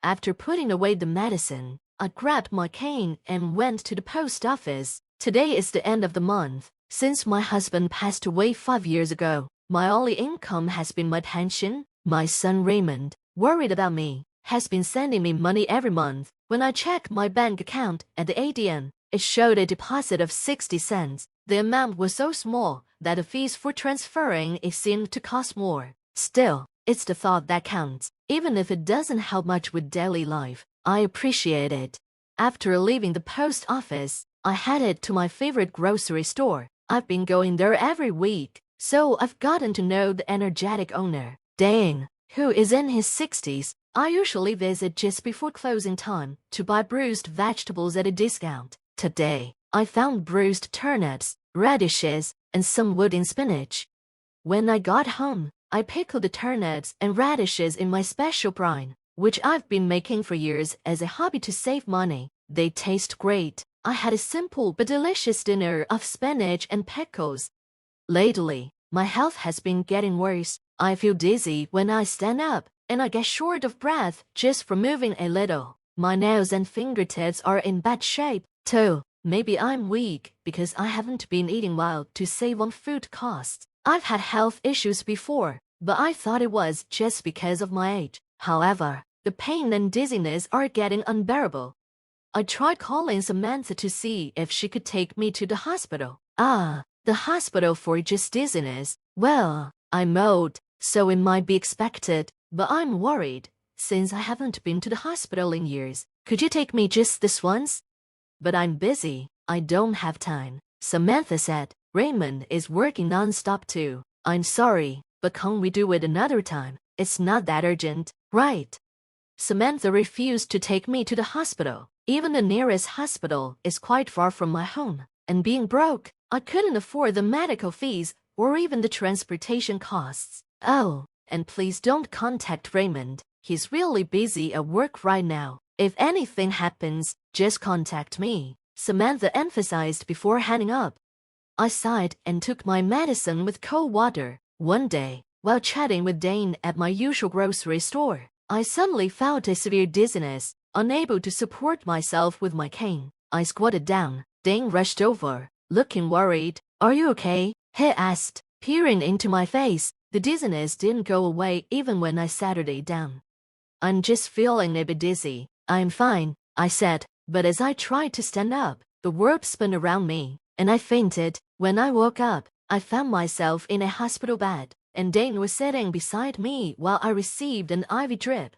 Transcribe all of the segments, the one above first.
After putting away the medicine, I grabbed my cane and went to the post office. Today is the end of the month. Since my husband passed away 5 years ago, my only income has been my pension. My son Raymond, worried about me, has been sending me money every month. When I checked my bank account at the ATM, it showed a deposit of 60 cents. The amount was so small that the fees for transferring it seemed to cost more. Still, it's the thought that counts. Even if it doesn't help much with daily life, I appreciate it. After leaving the post office, I headed to my favorite grocery store. I've been going there every week, so I've gotten to know the energetic owner, Dane, who is in his 60s. I usually visit just before closing time to buy bruised vegetables at a discount. Today, I found bruised turnips, radishes, and some wooden spinach. When I got home, I pickled the turnips and radishes in my special brine, which I've been making for years as a hobby to save money. They taste great. I had a simple but delicious dinner of spinach and pickles. Lately, my health has been getting worse. I feel dizzy when I stand up, and I get short of breath just from moving a little. My nails and fingertips are in bad shape, too. Maybe I'm weak because I haven't been eating well to save on food costs. I've had health issues before, but I thought it was just because of my age. However, the pain and dizziness are getting unbearable. I tried calling Samantha to see if she could take me to the hospital. The hospital for just dizziness. Well, I'm old, so it might be expected, but I'm worried, since I haven't been to the hospital in years. Could you take me just this once? But I'm busy. I don't have time. Samantha said. Raymond is working non-stop too. I'm sorry, but can't we do it another time? It's not that urgent, right? Samantha refused to take me to the hospital. Even the nearest hospital is quite far from my home. And being broke, I couldn't afford the medical fees or even the transportation costs. Oh, and please don't contact Raymond. He's really busy at work right now. If anything happens, just contact me, Samantha emphasized before hanging up. I sighed and took my medicine with cold water. One day, while chatting with Dane at my usual grocery store, I suddenly felt a severe dizziness, unable to support myself with my cane. I squatted down. Dane rushed over, looking worried. Are you okay? He asked, peering into my face. The dizziness didn't go away even when I sat it down. I'm just feeling a bit dizzy. I'm fine, I said, but as I tried to stand up, the world spun around me, and I fainted. When I woke up, I found myself in a hospital bed, and Dane was sitting beside me while I received an IV drip.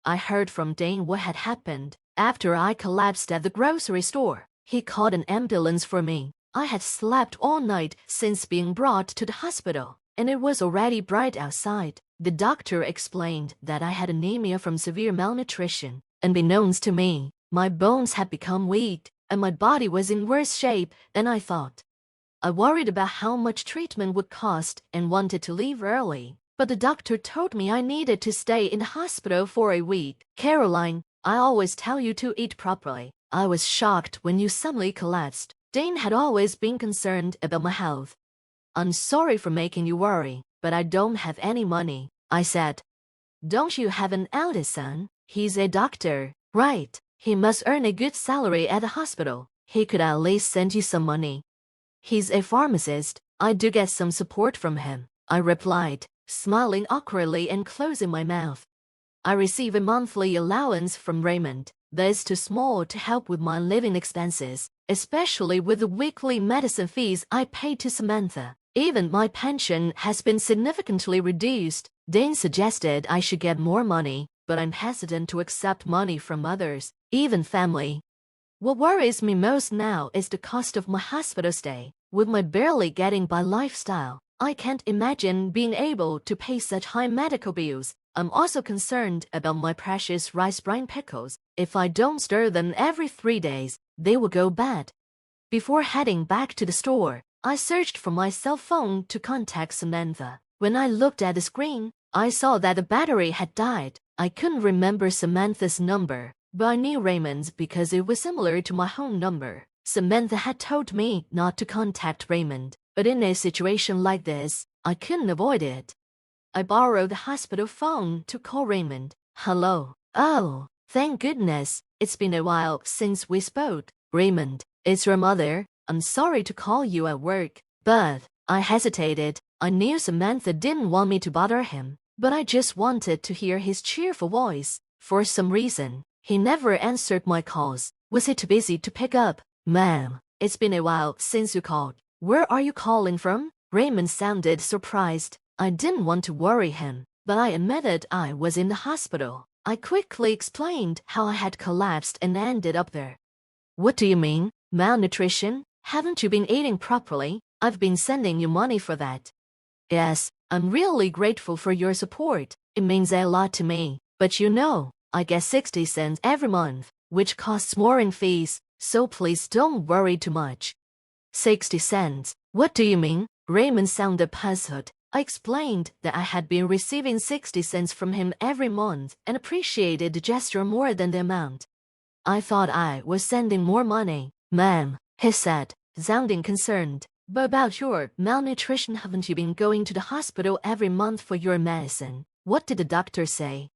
I heard from Dane what had happened. After I collapsed at the grocery store, he called an ambulance for me. I had slept all night since being brought to the hospital, and it was already bright outside. The doctor explained that I had anemia from severe malnutrition. Unbeknownst to me, my bones had become weak, and my body was in worse shape than I thought. I worried about how much treatment would cost and wanted to leave early, but the doctor told me I needed to stay in the hospital for a week. Caroline, I always tell you to eat properly. I was shocked when you suddenly collapsed. Dane had always been concerned about my health. I'm sorry for making you worry, but I don't have any money, I said. Don't you have an eldest son? He's a doctor, right? He must earn a good salary at the hospital. He could at least send you some money. He's a pharmacist. I do get some support from him, I replied, smiling awkwardly and closing my mouth. I receive a monthly allowance from Raymond. That is too small to help with my living expenses, especially with the weekly medicine fees I pay to Samantha. Even my pension has been significantly reduced. Dane suggested I should get more money, but I'm hesitant to accept money from others, even family. What worries me most now is the cost of my hospital stay. With my barely getting by lifestyle, I can't imagine being able to pay such high medical bills. I'm also concerned about my precious rice brine pickles. If I don't stir them every 3 days, they will go bad. Before heading back to the store, I searched for my cell phone to contact Samantha. When I looked at the screen, I saw that the battery had died. I couldn't remember Samantha's number, but I knew Raymond's because it was similar to my home number. Samantha had told me not to contact Raymond, but in a situation like this, I couldn't avoid it. I borrowed the hospital phone to call Raymond. Hello. Oh, Thank goodness, it's been a while since we spoke. Raymond, it's your mother. I'm sorry to call you at work, but I hesitated. I knew Samantha didn't want me to bother him, but I just wanted to hear his cheerful voice. For some reason, he never answered my calls. Was he too busy to pick up? Ma'am, it's been a while since you called. Where are you calling from? Raymond sounded surprised. I didn't want to worry him, but I admitted I was in the hospital. I quickly explained how I had collapsed and ended up there. What do you mean? Malnutrition? Haven't you been eating properly? I've been sending you money for that. Yes, I'm really grateful for your support. It means a lot to me. But you know, I get 60 cents every month, which costs more in fees, so please don't worry too much. 60 cents? What do you mean? Raymond sounded puzzled. I explained that I had been receiving 60 cents from him every month and appreciated the gesture more than the amount. I thought I was sending more money. Ma'am, he said, sounding concerned. But about your malnutrition, haven't you been going to the hospital every month for your medicine? What did the doctor say?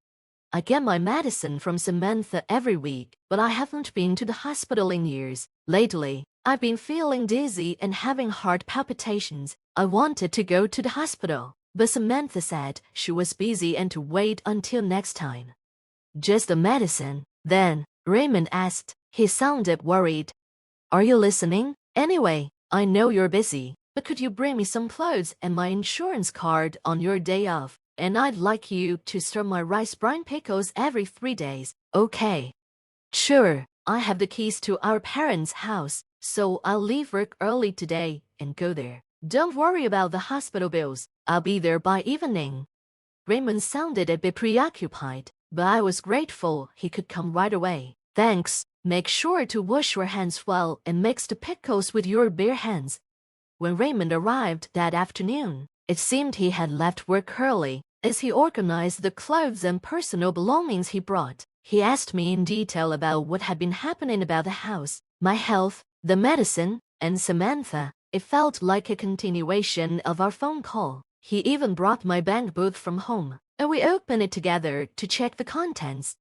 I get my medicine from Samantha every week, but I haven't been to the hospital in years. Lately, I've been feeling dizzy and having heart palpitations. I wanted to go to the hospital, but Samantha said she was busy and to wait until next time. Just the medicine? Then, Raymond asked. He sounded worried. Are you listening? Anyway, I know you're busy, but could you bring me some clothes and my insurance card on your day off? And I'd like you to stir my rice brine pickles every 3 days, okay? Sure, I have the keys to our parents' house, so I'll leave work early today and go there. Don't worry about the hospital bills. I'll be there by evening. Raymond sounded a bit preoccupied, but I was grateful he could come right away. Thanks. Make sure to wash your hands well and mix the pickles with your bare hands. When Raymond arrived that afternoon, it seemed he had left work early. As he organized the clothes and personal belongings he brought, he asked me in detail about what had been happening about the house, my health, the medicine, and Samantha. It felt like a continuation of our phone call. He even brought my bank book from home, and we opened it together to check the contents.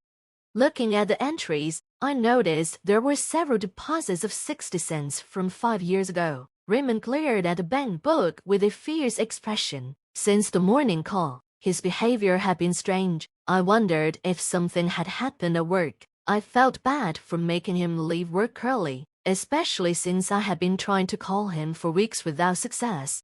Looking at the entries, I noticed there were several deposits of 60 cents from 5 years ago. Raymond glared at the bank book with a fierce expression. Since the morning call, his behavior had been strange. I wondered if something had happened at work. I felt bad for making him leave work early, especially since I had been trying to call him for weeks without success.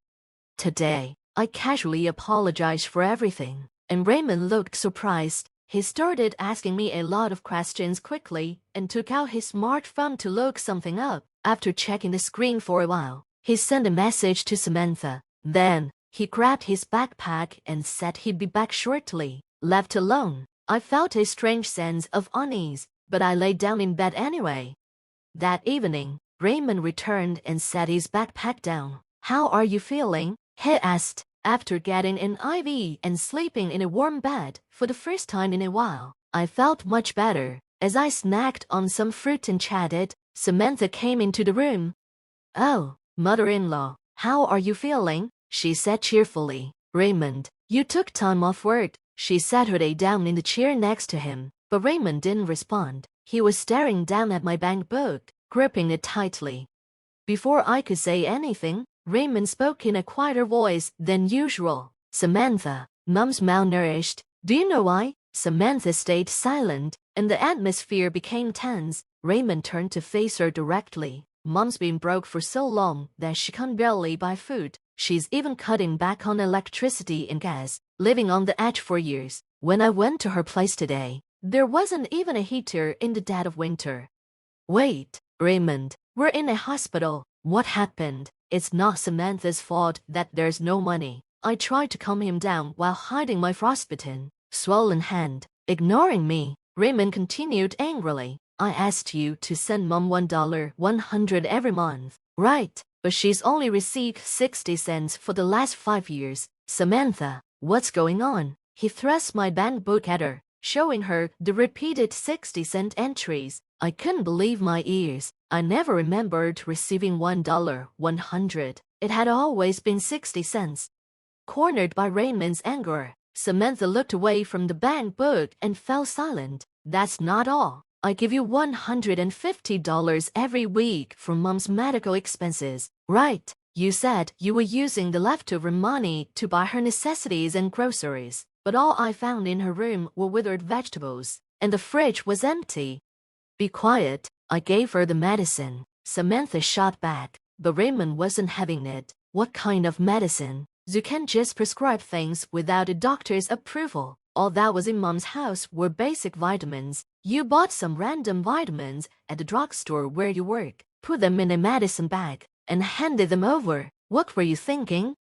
Today, I casually apologized for everything, and Raymond looked surprised. He started asking me a lot of questions quickly and took out his smartphone to look something up. After checking the screen for a while, he sent a message to Samantha. Then, he grabbed his backpack and said he'd be back shortly. Left alone, I felt a strange sense of unease, but I lay down in bed anyway. That evening, Raymond returned and set his backpack down. How are you feeling? He asked. After getting an IV and sleeping in a warm bed for the first time in a while, I felt much better. As I snacked on some fruit and chatted, Samantha came into the room. Oh, mother-in-law, how are you feeling? She said cheerfully. Raymond, you took time off work. She sat her down in the chair next to him, but Raymond didn't respond. He was staring down at my bank book, gripping it tightly. Before I could say anything, Raymond spoke in a quieter voice than usual. Samantha, Mom's malnourished. Do you know why? Samantha stayed silent, and the atmosphere became tense. Raymond turned to face her directly. Mom's been broke for so long that she can barely buy food. She's even cutting back on electricity and gas, living on the edge for years. When I went to her place today, there wasn't even a heater in the dead of winter. Wait, Raymond, we're in a hospital. What happened? It's not Samantha's fault that there's no money. I tried to calm him down while hiding my frostbitten, swollen hand. Ignoring me, Raymond continued angrily. I asked you to send Mom $100 every month, right? But she's only received 60 cents for the last 5 years. Samantha, what's going on? He thrust my bank book at her, showing her the repeated 60-cent entries. I couldn't believe my ears. I never remembered receiving $100. It had always been 60 cents. Cornered by Raymond's anger, Samantha looked away from the bank book and fell silent. That's not all. I give you $150 every week for Mom's medical expenses, right? You said you were using the leftover money to buy her necessities and groceries, but all I found in her room were withered vegetables, and the fridge was empty. Be quiet, I gave her the medicine. Samantha shot back, but Raymond wasn't having it. What kind of medicine? You can't just prescribe things without a doctor's approval. All that was in Mom's house were basic vitamins. You bought some random vitamins at the drugstore where you work, put them in a medicine bag, and handed them over. What were you thinking?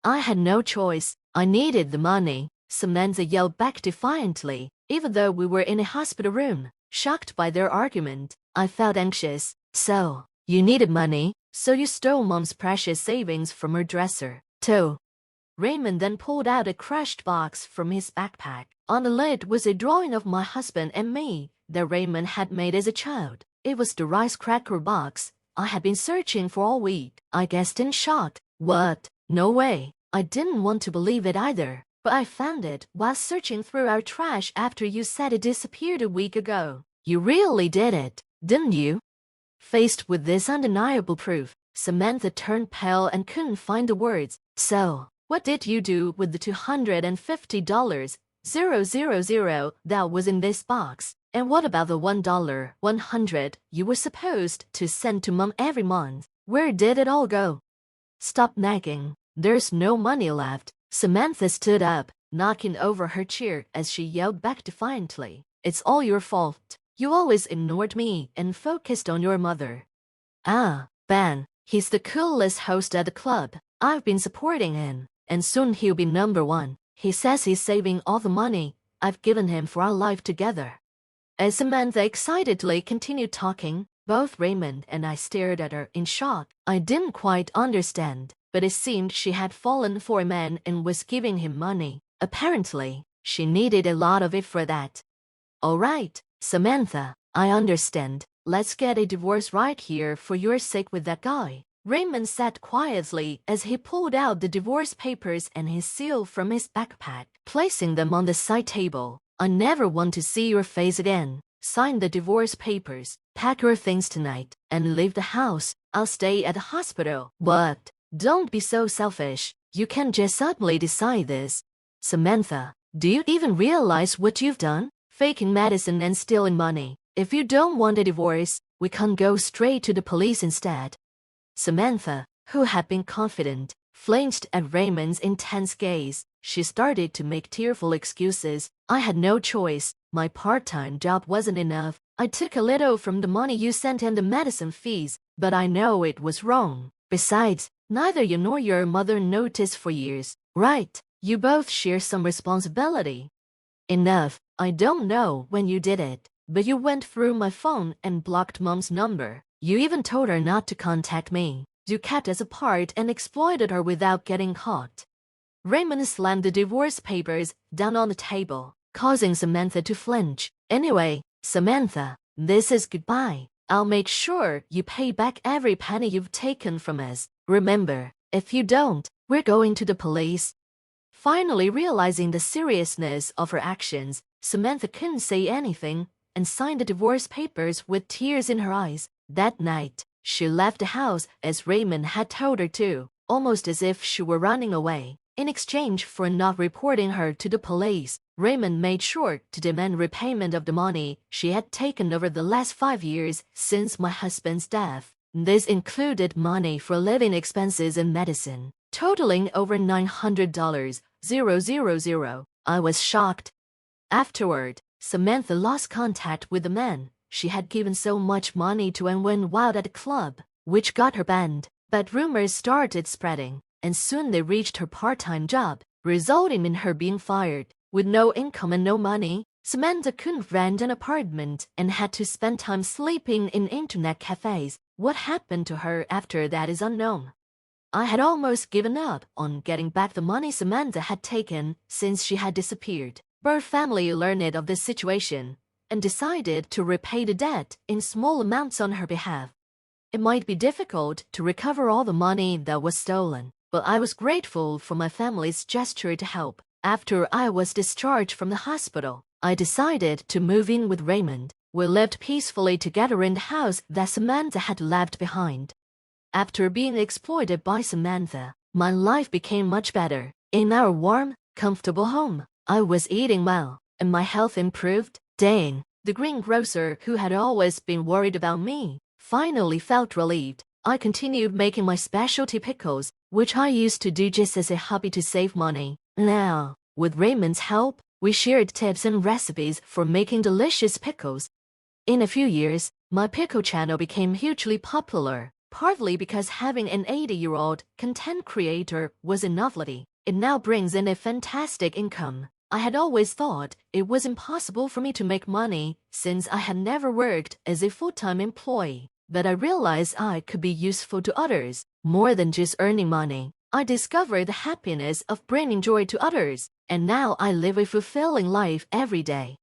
I had no choice. I needed the money, Samantha yelled back defiantly, even though we were in a hospital room. Shocked by their argument, I felt anxious. So, you needed money, so you stole Mom's precious savings from her dresser, too. Raymond then pulled out a crushed box from his backpack. On the lid was a drawing of my husband and me that Raymond had made as a child. It was the rice cracker box I had been searching for all week. I guessed in shock. What? No way. I didn't want to believe it either, but I found it while searching through our trash after you said it disappeared a week ago. You really did it, didn't you? Faced with this undeniable proof, Samantha turned pale and couldn't find the words. So, what did you do with the $250 that was in this box? And what about the $100 you were supposed to send to Mom every month? Where did it all go? Stop nagging. There's no money left. Samantha stood up, knocking over her chair as she yelled back defiantly. It's all your fault. You always ignored me and focused on your mother. Ah, Ben, he's the coolest host at the club. I've been supporting him, and soon he'll be #1. He says he's saving all the money I've given him for our life together. As Samantha excitedly continued talking, both Raymond and I stared at her in shock. I didn't quite understand, but it seemed she had fallen for a man and was giving him money. Apparently, she needed a lot of it for that. All right, Samantha, I understand. Let's get a divorce right here for your sake with that guy. Raymond sat quietly as he pulled out the divorce papers and his seal from his backpack, placing them on the side table. I never want to see your face again. Sign the divorce papers, pack your things tonight, and leave the house. I'll stay at the hospital. What? Don't be so selfish. You can't just suddenly decide this. Samantha, do you even realize what you've done? Faking medicine and stealing money. If you don't want a divorce, we can go straight to the police instead. Samantha, who had been confident, flinched at Raymond's intense gaze. She started to make tearful excuses. I had no choice. My part-time job wasn't enough. I took a little from the money you sent and the medicine fees, but I know it was wrong. Besides, neither you nor your mother noticed for years, right? You both share some responsibility. Enough. I don't know when you did it, but you went through my phone and blocked Mom's number. You even told her not to contact me. You kept us apart and exploited her without getting caught. Raymond slammed the divorce papers down on the table, causing Samantha to flinch. Anyway, Samantha, this is goodbye. I'll make sure you pay back every penny you've taken from us. Remember, if you don't, we're going to the police. Finally realizing the seriousness of her actions, Samantha couldn't say anything and signed the divorce papers with tears in her eyes. That night, she left the house as Raymond had told her to, almost as if she were running away. In exchange for not reporting her to the police, Raymond made sure to demand repayment of the money she had taken over the last 5 years since my husband's death. This included money for living expenses and medicine, totaling over $900. I was shocked. Afterward, Samantha lost contact with the man she had given so much money to and went wild at the club, which got her banned. But rumors started spreading, and soon they reached her part-time job, resulting in her being fired. With no income and no money, Samantha couldn't rent an apartment and had to spend time sleeping in internet cafes. What happened to her after that is unknown. I had almost given up on getting back the money Samantha had taken since she had disappeared. Her family learned of the situation and decided to repay the debt in small amounts on her behalf. It might be difficult to recover all the money that was stolen, but I was grateful for my family's gesture to help. After I was discharged from the hospital, I decided to move in with Raymond. We lived peacefully together in the house that Samantha had left behind. After being exploited by Samantha, my life became much better. In our warm, comfortable home, I was eating well, and my health improved. Dane, the greengrocer who had always been worried about me, finally felt relieved. I continued making my specialty pickles, which I used to do just as a hobby to save money. Now, with Raymond's help, we shared tips and recipes for making delicious pickles. In a few years, my pickle channel became hugely popular, partly because having an 80-year-old content creator was a novelty. It now brings in a fantastic income. I had always thought it was impossible for me to make money since I had never worked as a full-time employee, but I realized I could be useful to others, more than just earning money. I discovered the happiness of bringing joy to others, and now I live a fulfilling life every day.